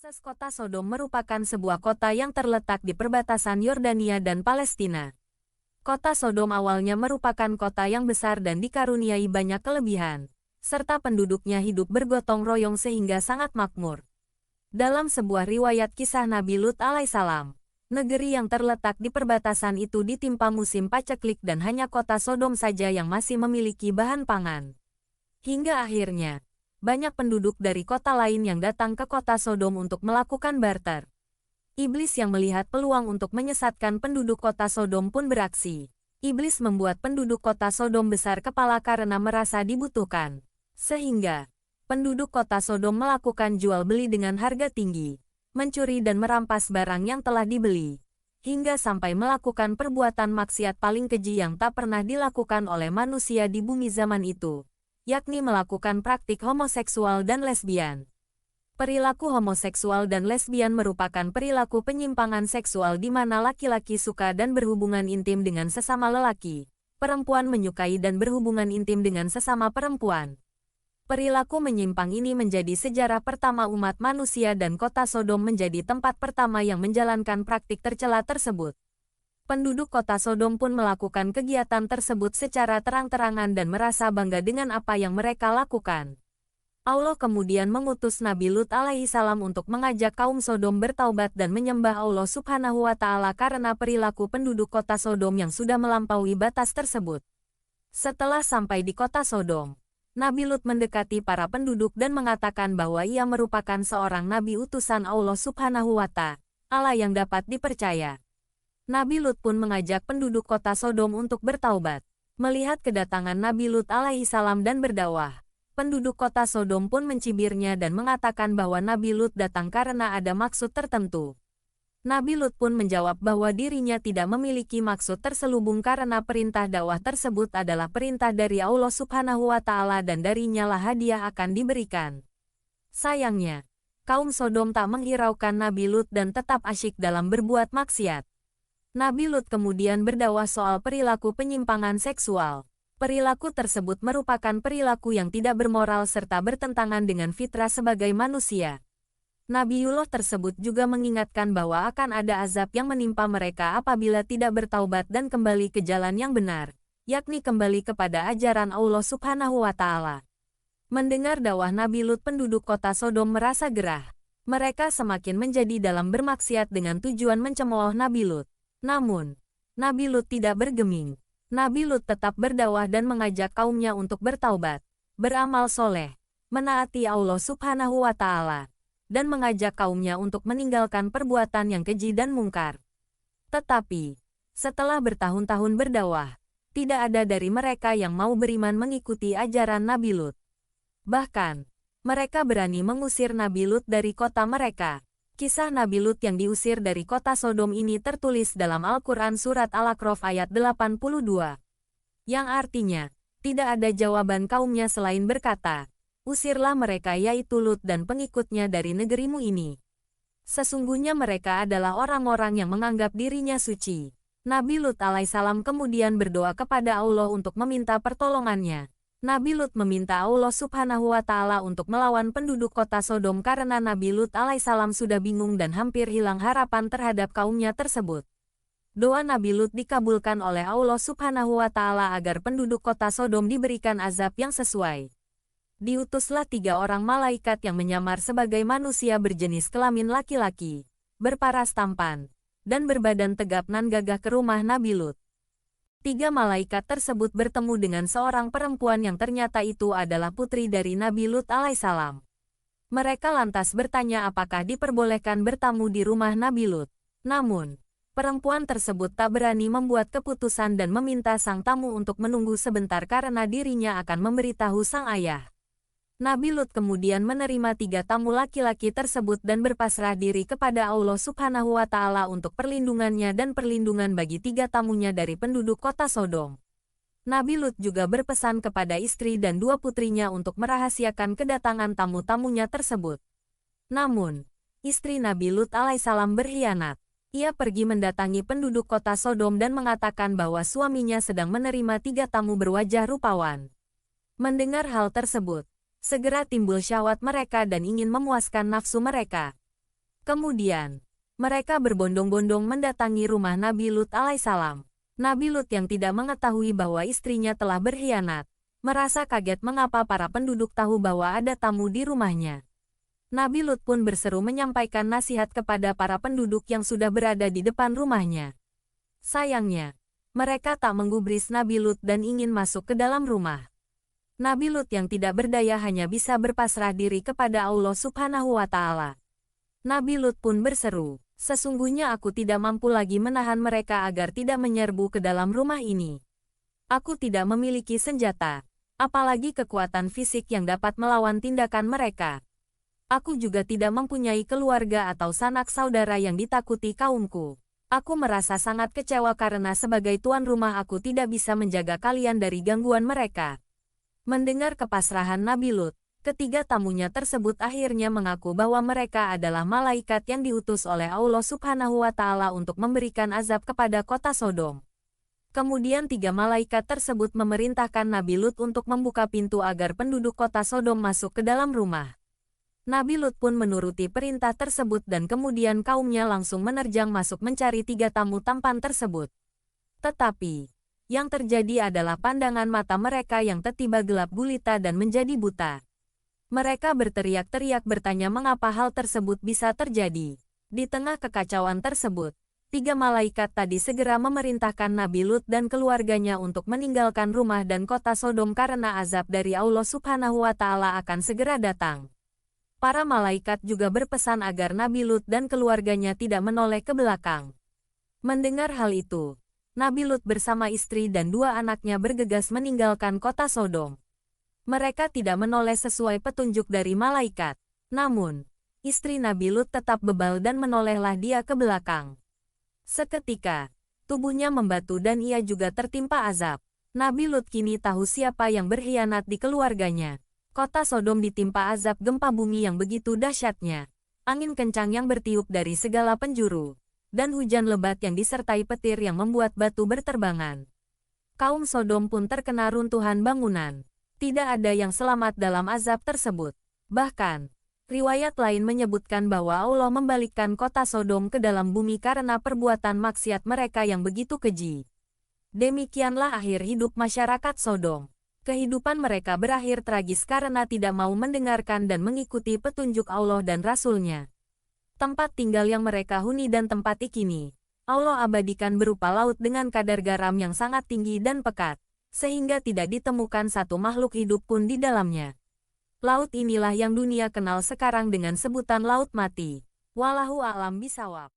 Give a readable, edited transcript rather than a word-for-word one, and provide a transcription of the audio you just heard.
Proses kota Sodom merupakan sebuah kota yang terletak di perbatasan Yordania dan Palestina. Kota Sodom awalnya merupakan kota yang besar dan dikaruniai banyak kelebihan, serta penduduknya hidup bergotong royong sehingga sangat makmur. Dalam sebuah riwayat kisah Nabi Lut alaihissalam, negeri yang terletak di perbatasan itu ditimpa musim paceklik dan hanya kota Sodom saja yang masih memiliki bahan pangan. Hingga akhirnya, banyak penduduk dari kota lain yang datang ke kota Sodom untuk melakukan barter. Iblis yang melihat peluang untuk menyesatkan penduduk kota Sodom pun beraksi. Iblis membuat penduduk kota Sodom besar kepala karena merasa dibutuhkan. Sehingga, penduduk kota Sodom melakukan jual beli dengan harga tinggi, mencuri dan merampas barang yang telah dibeli, hingga sampai melakukan perbuatan maksiat paling keji yang tak pernah dilakukan oleh manusia di bumi zaman itu, yakni melakukan praktik homoseksual dan lesbian. Perilaku homoseksual dan lesbian merupakan perilaku penyimpangan seksual di mana laki-laki suka dan berhubungan intim dengan sesama lelaki, perempuan menyukai dan berhubungan intim dengan sesama perempuan. Perilaku menyimpang ini menjadi sejarah pertama umat manusia dan kota Sodom menjadi tempat pertama yang menjalankan praktik tercela tersebut. Penduduk kota Sodom pun melakukan kegiatan tersebut secara terang-terangan dan merasa bangga dengan apa yang mereka lakukan. Allah kemudian mengutus Nabi Lut alaihissalam untuk mengajak kaum Sodom bertaubat dan menyembah Allah Subhanahu wa Ta'ala karena perilaku penduduk kota Sodom yang sudah melampaui batas tersebut. Setelah sampai di kota Sodom, Nabi Lut mendekati para penduduk dan mengatakan bahwa ia merupakan seorang nabi utusan Allah Subhanahu wa Ta'ala yang dapat dipercaya. Nabi Lut pun mengajak penduduk kota Sodom untuk bertaubat. Melihat kedatangan Nabi Lut alaihissalam dan berdakwah, penduduk kota Sodom pun mencibirnya dan mengatakan bahwa Nabi Lut datang karena ada maksud tertentu. Nabi Lut pun menjawab bahwa dirinya tidak memiliki maksud terselubung karena perintah dakwah tersebut adalah perintah dari Allah Subhanahu wa Ta'ala dan darinya lah hadiah akan diberikan. Sayangnya, kaum Sodom tak menghiraukan Nabi Lut dan tetap asyik dalam berbuat maksiat. Nabi Lut kemudian berdakwah soal perilaku penyimpangan seksual. Perilaku tersebut merupakan perilaku yang tidak bermoral serta bertentangan dengan fitrah sebagai manusia. Nabiullah tersebut juga mengingatkan bahwa akan ada azab yang menimpa mereka apabila tidak bertaubat dan kembali ke jalan yang benar, yakni kembali kepada ajaran Allah Subhanahu wa Ta'ala. Mendengar dakwah Nabi Lut, penduduk kota Sodom merasa gerah. Mereka semakin menjadi dalam bermaksiat dengan tujuan mencemooh Nabi Lut. Namun, Nabi Lut tidak bergeming. Nabi Lut tetap berdakwah dan mengajak kaumnya untuk bertaubat, beramal soleh, menaati Allah Subhanahu wa Ta'ala, dan mengajak kaumnya untuk meninggalkan perbuatan yang keji dan mungkar. Tetapi, setelah bertahun-tahun berdakwah, tidak ada dari mereka yang mau beriman mengikuti ajaran Nabi Lut. Bahkan, mereka berani mengusir Nabi Lut dari kota mereka. Kisah Nabi Lut yang diusir dari kota Sodom ini tertulis dalam Al-Quran Surat Al-A'raf ayat 82. Yang artinya, tidak ada jawaban kaumnya selain berkata, "Usirlah mereka yaitu Lut dan pengikutnya dari negerimu ini. Sesungguhnya mereka adalah orang-orang yang menganggap dirinya suci." Nabi Lut alaihissalam kemudian berdoa kepada Allah untuk meminta pertolongannya. Nabi Lut meminta Allah Subhanahu wa Ta'ala untuk melawan penduduk kota Sodom karena Nabi Lut alaihissalam sudah bingung dan hampir hilang harapan terhadap kaumnya tersebut. Doa Nabi Lut dikabulkan oleh Allah Subhanahu wa Ta'ala agar penduduk kota Sodom diberikan azab yang sesuai. Diutuslah 3 orang malaikat yang menyamar sebagai manusia berjenis kelamin laki-laki, berparas tampan, dan berbadan tegap nan gagah ke rumah Nabi Lut. 3 malaikat tersebut bertemu dengan seorang perempuan yang ternyata itu adalah putri dari Nabi Lut alaihissalam. Mereka lantas bertanya apakah diperbolehkan bertamu di rumah Nabi Lut. Namun, perempuan tersebut tak berani membuat keputusan dan meminta sang tamu untuk menunggu sebentar karena dirinya akan memberitahu sang ayah. Nabi Lut kemudian menerima 3 tamu laki-laki tersebut dan berpasrah diri kepada Allah Subhanahu wa Ta'ala untuk perlindungannya dan perlindungan bagi 3 tamunya dari penduduk kota Sodom. Nabi Lut juga berpesan kepada istri dan 2 putrinya untuk merahasiakan kedatangan tamu-tamunya tersebut. Namun, istri Nabi Lut alaihissalam berkhianat. Ia pergi mendatangi penduduk kota Sodom dan mengatakan bahwa suaminya sedang menerima 3 tamu berwajah rupawan. Mendengar hal tersebut, segera timbul syahwat mereka dan ingin memuaskan nafsu mereka. Kemudian, mereka berbondong-bondong mendatangi rumah Nabi Lut alaihissalam. Nabi Lut yang tidak mengetahui bahwa istrinya telah berkhianat, merasa kaget mengapa para penduduk tahu bahwa ada tamu di rumahnya. Nabi Lut pun berseru menyampaikan nasihat kepada para penduduk yang sudah berada di depan rumahnya. Sayangnya, mereka tak menggubris Nabi Lut dan ingin masuk ke dalam rumah. Nabi Lut yang tidak berdaya hanya bisa berpasrah diri kepada Allah Subhanahu wa Ta'ala. Nabi Lut pun berseru, "Sesungguhnya aku tidak mampu lagi menahan mereka agar tidak menyerbu ke dalam rumah ini. Aku tidak memiliki senjata, apalagi kekuatan fisik yang dapat melawan tindakan mereka. Aku juga tidak mempunyai keluarga atau sanak saudara yang ditakuti kaumku. Aku merasa sangat kecewa karena sebagai tuan rumah aku tidak bisa menjaga kalian dari gangguan mereka." Mendengar kepasrahan Nabi Lut, ketiga tamunya tersebut akhirnya mengaku bahwa mereka adalah malaikat yang diutus oleh Allah Subhanahu wa Ta'ala untuk memberikan azab kepada kota Sodom. Kemudian tiga malaikat tersebut memerintahkan Nabi Lut untuk membuka pintu agar penduduk kota Sodom masuk ke dalam rumah. Nabi Lut pun menuruti perintah tersebut dan kemudian kaumnya langsung menerjang masuk mencari tiga tamu tampan tersebut. Tetapi, yang terjadi adalah pandangan mata mereka yang tiba-tiba gelap gulita dan menjadi buta. Mereka berteriak-teriak bertanya mengapa hal tersebut bisa terjadi. Di tengah kekacauan tersebut, tiga malaikat tadi segera memerintahkan Nabi Lut dan keluarganya untuk meninggalkan rumah dan kota Sodom karena azab dari Allah Subhanahu wa Ta'ala akan segera datang. Para malaikat juga berpesan agar Nabi Lut dan keluarganya tidak menoleh ke belakang. Mendengar hal itu, Nabi Lut bersama istri dan dua anaknya bergegas meninggalkan kota Sodom. Mereka tidak menoleh sesuai petunjuk dari malaikat. Namun, istri Nabi Lut tetap bebal dan menolehlah dia ke belakang. Seketika, tubuhnya membatu dan ia juga tertimpa azab. Nabi Lut kini tahu siapa yang berkhianat di keluarganya. Kota Sodom ditimpa azab gempa bumi yang begitu dahsyatnya. Angin kencang yang bertiup dari segala penjuru. Dan hujan lebat yang disertai petir yang membuat batu berterbangan. Kaum Sodom pun terkena runtuhan bangunan. Tidak ada yang selamat dalam azab tersebut. Bahkan, riwayat lain menyebutkan bahwa Allah membalikkan kota Sodom ke dalam bumi karena perbuatan maksiat mereka yang begitu keji. Demikianlah akhir hidup masyarakat Sodom. Kehidupan mereka berakhir tragis karena tidak mau mendengarkan dan mengikuti petunjuk Allah dan Rasul-Nya. Tempat tinggal yang mereka huni dan tempat ikini, Allah abadikan berupa laut dengan kadar garam yang sangat tinggi dan pekat, sehingga tidak ditemukan satu makhluk hidup pun di dalamnya. Laut inilah yang dunia kenal sekarang dengan sebutan Laut Mati. Wallahu a'lam bishawab.